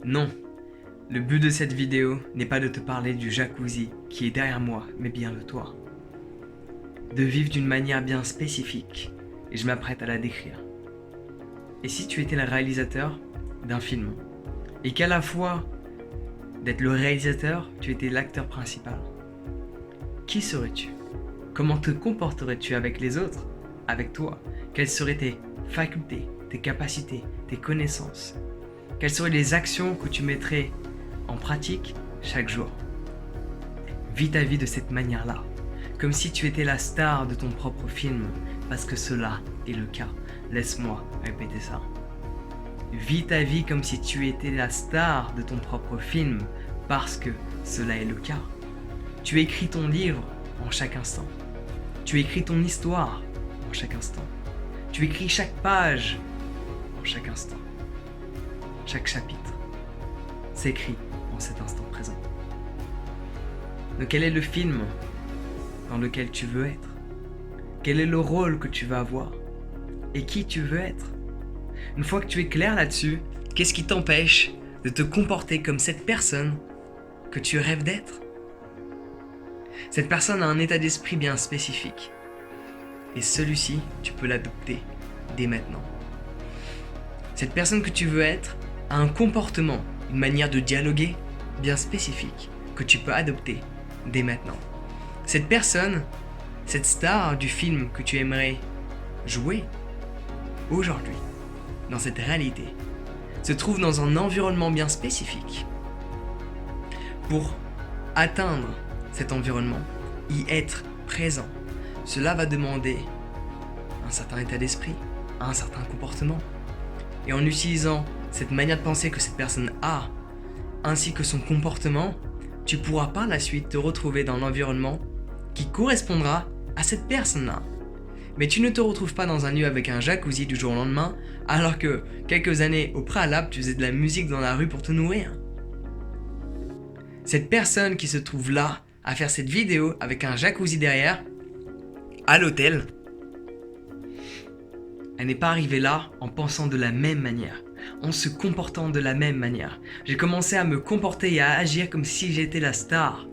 Non, le but de cette vidéo n'est pas de te parler du jacuzzi qui est derrière moi, mais bien de toi. De vivre d'une manière bien spécifique, et je m'apprête à la décrire. Et si tu étais le réalisateur d'un film, et qu'à la fois d'être le réalisateur, tu étais l'acteur principal, qui serais-tu? Comment te comporterais-tu avec les autres, avec toi? Quelles seraient tes facultés, tes capacités, tes connaissances? Quelles seraient les actions que tu mettrais en pratique chaque jour? Vis ta vie de cette manière-là, comme si tu étais la star de ton propre film, parce que cela est le cas. Laisse-moi répéter ça. Vis ta vie comme si tu étais la star de ton propre film, parce que cela est le cas. Tu écris ton livre en chaque instant. Tu écris ton histoire en chaque instant. Tu écris chaque page en chaque instant. Chaque chapitre s'écrit en cet instant présent. Donc quel est le film dans lequel tu veux être? Quel est le rôle que tu veux avoir? Et qui tu veux être? Une fois que tu es clair là-dessus, qu'est-ce qui t'empêche de te comporter comme cette personne que tu rêves d'être? Cette personne a un état d'esprit bien spécifique. Et celui-ci, tu peux l'adopter dès maintenant. Cette personne que tu veux être a un comportement, une manière de dialoguer bien spécifique que tu peux adopter dès maintenant. Cette personne, cette star du film que tu aimerais jouer aujourd'hui, dans cette réalité, se trouve dans un environnement bien spécifique. Pour atteindre cet environnement, y être présent, cela va demander un certain état d'esprit, un certain comportement. Et en utilisant cette manière de penser que cette personne a, ainsi que son comportement, tu pourras par la suite te retrouver dans l'environnement qui correspondra à cette personne-là. Mais tu ne te retrouves pas dans un lieu avec un jacuzzi du jour au lendemain, alors que quelques années au préalable, tu faisais de la musique dans la rue pour te nourrir. Cette personne qui se trouve là, à faire cette vidéo avec un jacuzzi derrière, à l'hôtel, elle n'est pas arrivée là en pensant de la même manière, en se comportant de la même manière. J'ai commencé à me comporter et à agir comme si j'étais la star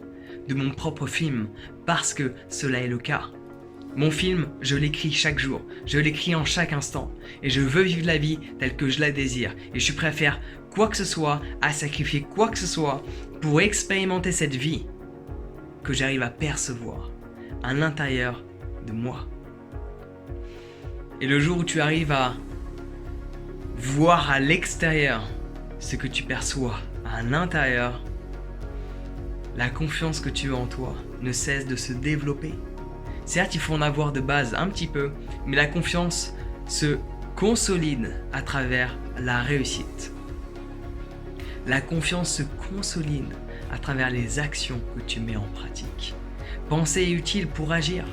de mon propre film, parce que cela est le cas. Mon film, je l'écris chaque jour, je l'écris en chaque instant, et je veux vivre la vie telle que je la désire, et je suis prêt à faire quoi que ce soit, à sacrifier quoi que ce soit, pour expérimenter cette vie que j'arrive à percevoir à l'intérieur de moi. Et le jour où tu arrives à voir à l'extérieur ce que tu perçois à l'intérieur, la confiance que tu as en toi ne cesse de se développer. Certes, il faut en avoir de base un petit peu, mais la confiance se consolide à travers la réussite. La confiance se consolide à travers les actions que tu mets en pratique. Penser est utile pour agir,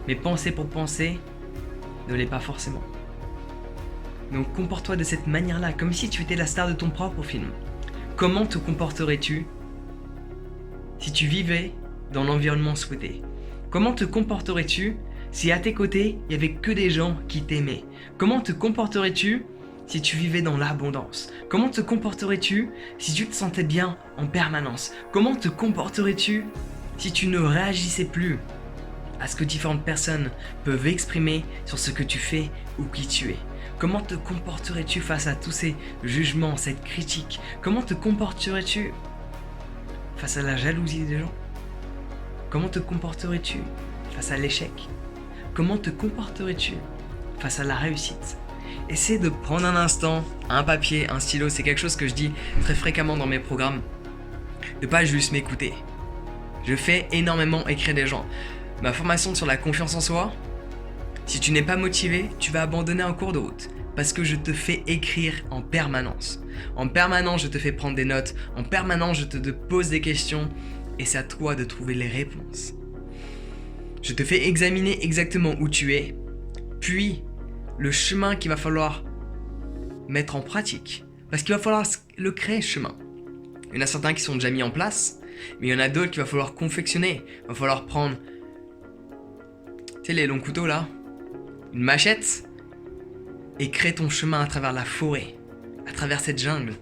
mais penser pour penser ne l'est pas forcément. Donc comporte-toi de cette manière-là, comme si tu étais la star de ton propre film. Comment te comporterais-tu si tu vivais dans l'environnement souhaité? Comment te comporterais-tu si à tes côtés, il n'y avait que des gens qui t'aimaient? Comment te comporterais-tu si tu vivais dans l'abondance? Comment te comporterais-tu si tu te sentais bien en permanence? Comment te comporterais-tu si tu ne réagissais plus à ce que différentes personnes peuvent exprimer sur ce que tu fais ou qui tu es? Comment te comporterais-tu face à tous ces jugements, cette critique? Comment te comporterais-tu face à la jalousie des gens? Comment te comporterais-tu face à l'échec? Comment te comporterais-tu face à la réussite? Essaie de prendre un instant, un papier, un stylo, c'est quelque chose que je dis très fréquemment dans mes programmes, de pas juste m'écouter. Je fais énormément écrire des gens. Ma formation sur la confiance en soi, si tu n'es pas motivé, tu vas abandonner en cours de route. Parce que je te fais écrire en permanence. En permanence, je te fais prendre des notes. En permanence, je te pose des questions. Et c'est à toi de trouver les réponses. Je te fais examiner exactement où tu es. Puis, le chemin qu'il va falloir mettre en pratique. Parce qu'il va falloir le créer, ce chemin. Il y en a certains qui sont déjà mis en place. Mais il y en a d'autres qu'il va falloir confectionner. Il va falloir prendre, tu sais, les longs couteaux là, une machette, et crée ton chemin à travers la forêt, à travers cette jungle,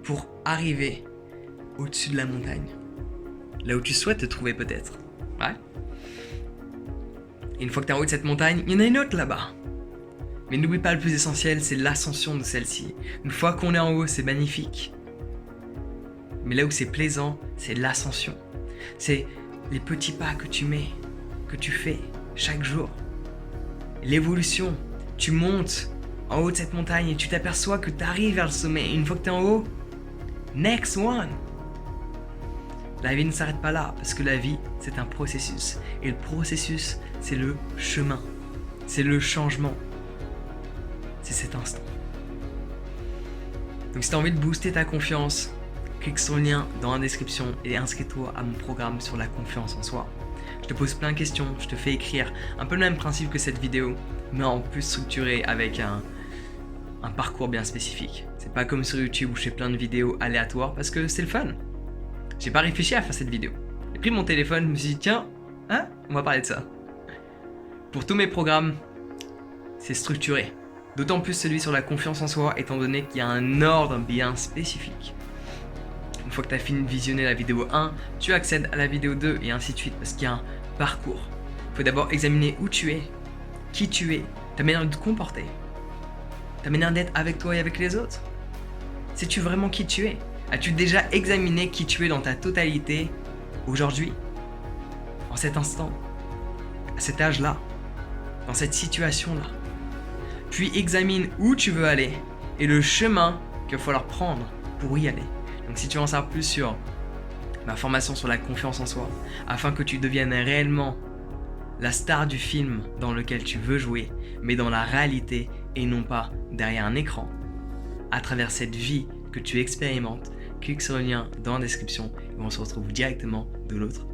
pour arriver au-dessus de la montagne. Là où tu souhaites te trouver peut-être. Ouais. Et une fois que tu es en haut de cette montagne, il y en a une autre là-bas. Mais n'oublie pas, le plus essentiel, c'est l'ascension de celle-ci. Une fois qu'on est en haut, c'est magnifique. Mais là où c'est plaisant, c'est l'ascension. C'est les petits pas que tu mets, que tu fais chaque jour. L'évolution. Tu montes en haut de cette montagne et tu t'aperçois que tu arrives vers le sommet. Et une fois que tu es en haut, next one. La vie ne s'arrête pas là, parce que la vie, c'est un processus. Et le processus, c'est le chemin. C'est le changement. C'est cet instant. Donc si tu as envie de booster ta confiance, clique sur le lien dans la description et inscris-toi à mon programme sur la confiance en soi. Je te pose plein de questions, je te fais écrire un peu le même principe que cette vidéo, mais en plus structuré avec un parcours bien spécifique. C'est pas comme sur YouTube où je fais plein de vidéos aléatoires parce que c'est le fun. J'ai pas réfléchi à faire cette vidéo. J'ai pris mon téléphone, je me suis dit tiens, on va parler de ça. Pour tous mes programmes, c'est structuré. D'autant plus celui sur la confiance en soi, étant donné qu'il y a un ordre bien spécifique. Une fois que tu as fini de visionner la vidéo 1, tu accèdes à la vidéo 2 et ainsi de suite parce qu'il y a un parcours. Il faut d'abord examiner où tu es, qui tu es, ta manière de te comporter, ta manière d'être avec toi et avec les autres. Sais-tu vraiment qui tu es? As-tu déjà examiné qui tu es dans ta totalité aujourd'hui, en cet instant, à cet âge-là, dans cette situation-là? Puis examine où tu veux aller et le chemin qu'il va falloir prendre pour y aller. Donc si tu veux en savoir plus sur ma formation sur la confiance en soi, afin que tu deviennes réellement la star du film dans lequel tu veux jouer, mais dans la réalité et non pas derrière un écran, à travers cette vie que tu expérimentes, clique sur le lien dans la description et on se retrouve directement de l'autre